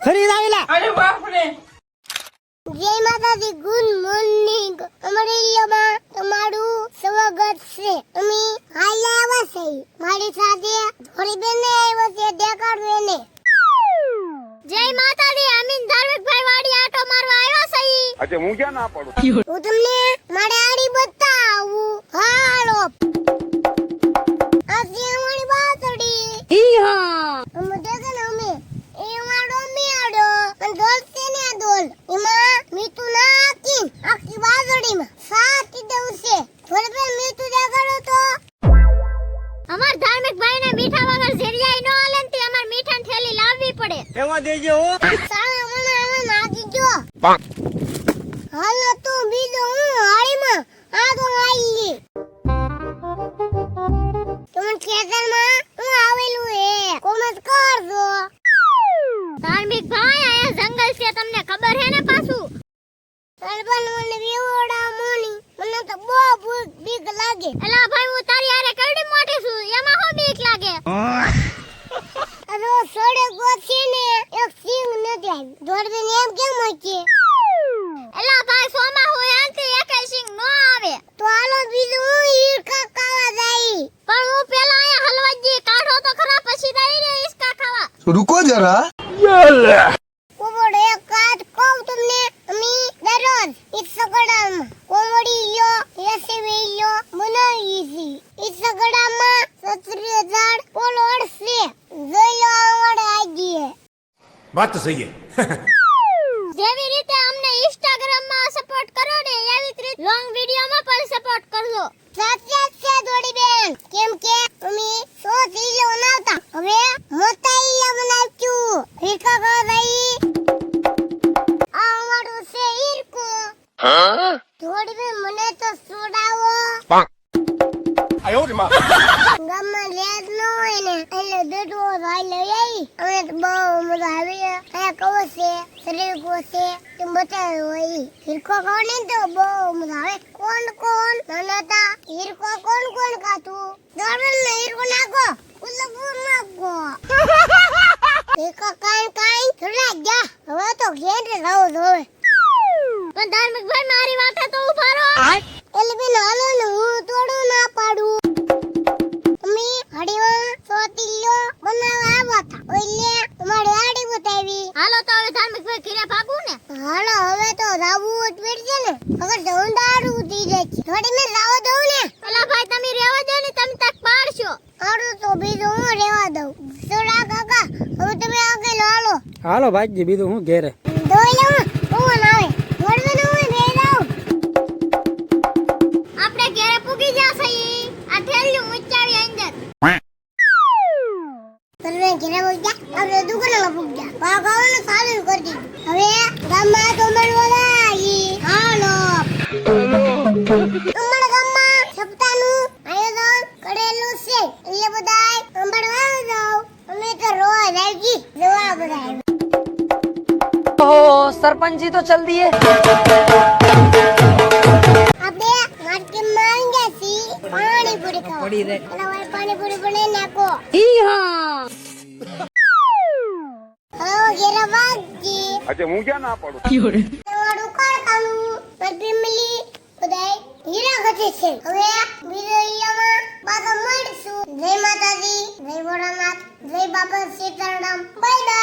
ખરીદ આવેલા. અરે બાપ રે. જય માતાજી, ગુડ મોર્નિંગ. અમારી ઇલ્લામાં તમારું સ્વાગત છે. અમે હાલ આવ્યા છે. મારી સાથે થોડી બેન આવ્યા છે, દેખાડો એને. જય માતાજી, અમીન ધાર્મિકભાઈ વાડી આટો મારવા આવ્યા છે. અચ્છા હું ક્યાં ના પડું? હું તમને મારી આડી બતાવું. હાલો આજે અમારી બાતડી. અમે દેખે ને અમે એ માડો મિયાડો અને ડોલ છે ને ડોલ એમાં મીઠું નાખી આખી બાતડીમાં સાતી દેવું છે. થોડી પેલ મીઠું દેખાડો તો. અમાર ધાર્મિકભાઈ ને મીઠા વગર જેરિયાઈ નો આલે ને તે અમાર મીઠાની થેલી લાવવી પડે. એમાં દેજો હો. સામે મને આમાં નાખી જો. હાલ તો બીજો હું હાળીમાં આ તો આવી. તમે ખેતરમાં હું આવેલું હે કોમેન્ટ કરજો. ધાર્મિકભાઈ આયા જંગલ છે, તમને ખબર હે ને પાછું. સરપંચ મને બેવડા મોની મને તો બહુ બીક લાગે. એલા ભાઈ હું તારી હારે કેવડી મોટી છું, એમાં હો બીક લાગે. અરે સોડે ગોથી ને એક સિંગ નથી આવી. દોડબેન એમ કેમ હોય? એલા ભાઈ સોમાં હોય આંતી એકે સિંગ નો આવે. તો હાલો બીજું હું ઈરકા ખાવા જાય. પણ હું પેલા આયા હલવાજી કાઢો તો ખરા, પછી તારી રે ઈસકા ખાવા. रुको जरा કોમડે એક કાટ કહું તમને. અમે દરરોજ ઇસગડામાં કોમડી લ્યો રેસીપી લ્યો બનાવી છે. ઇસગડામાં 70,000 ફોલોઅર્સ છે. જોઈ લો આવડે આજી. बात तो सही है જેવી રીતે અમને ઇન્સ્ટાગ્રામ માં સપોર્ટ કરો ને એવી જ રીતે લોંગ વિડિયો માં પણ સપોર્ટ કરજો. સાચી છે દોડી બેન, કેમ કે અમે 100 કિલો બનાવતા હવે મોટા કિલો બનાવ્યું. હીરકા ગઈ આ અમારું છે હીરકો. દોડી બેન મને તો સોડાવો. આયો રે માં. ગામમાં લેજ ન હોય ને એટલે દડવો ભાઈ લઈ આવી. અમે તો બહુ મજા આવી. આ કહો છે શરીર કો છે તે બતાવ્યો હોય. હીરકો ખાવ ને તો બહુ મજા આવે. કોણ કોણ નાના હીરકો કોણ કોણ ખાતું? દોડન ને હીરકો નાખો, ઉલ્લપુર નાખો. હીરકો કાઈ થોડા જા. હવે તો ઘેર રહો જોવે. પણ ધાર્મિકભાઈ મારી વાતે તો ઉભા રહો. એટલે બેન હાલો ને હું તોડું ના પાડું. અમે હાડીમાં સોતીલ્યો બનાવવા આવ્યા હતા. ઓલે અમારી હાડી બતાવી. હાલો તો હવે ધાર્મિકભાઈ ઘરે ભાગું ને. હાલો હવે તો રાવું જ પડશે ને. અગર ઢોંડારું ઉઠી જાય છે. થોડી મેં રાવા દઉં ને. પેલા ભાઈ તમે રહેવા દો ને, તમે તક પાડશો. હારું તો બીજું હું રહેવા દઉં. સોડા કાકા હવે તમે આગળ હાલો. હાલો ભાઈજી, બીજું હું ઘેરે. દોઈ લઉં કોણ આવે વળવે હું બે જાઉં. આપણે ઘરે પૂગી જશે. આ ઠેલ્યું ઊંચાવી અંદર. તમે ઘરે પૂગી આપણે દુકાનમાં પૂગી જા. ભાગવાનું ચાલુ કરી દીધું. હવે ગામમાં તો મળવા આવી. હાલો અમારા ગામમાં સપ્તાહનું આયોજન કરેલું છે. એટલે બધાય સંભાળવા જાવ. અમે તો રોજ આવી જોવા બધા. ઓહ સરપંચ जी तो चल दिए. अबे मार्केटમાં આવી ગયા છી પાણીપુરી ખાવા. પડી રે. અલા ભાઈ પાણીપુરી બનાવી નાખો. હલો ગેરવાજી. અચ્છા હું ક્યાં ના પડું? તમારું કારખાનું ફેમિલી બધાય હીરા ગતિ છે. હવે બીજો ઇલ્લામાં પાછા મળશું. જય માતાજી, જય ભોળાનાથ, જય બાબા સીતારામ. Bye bye.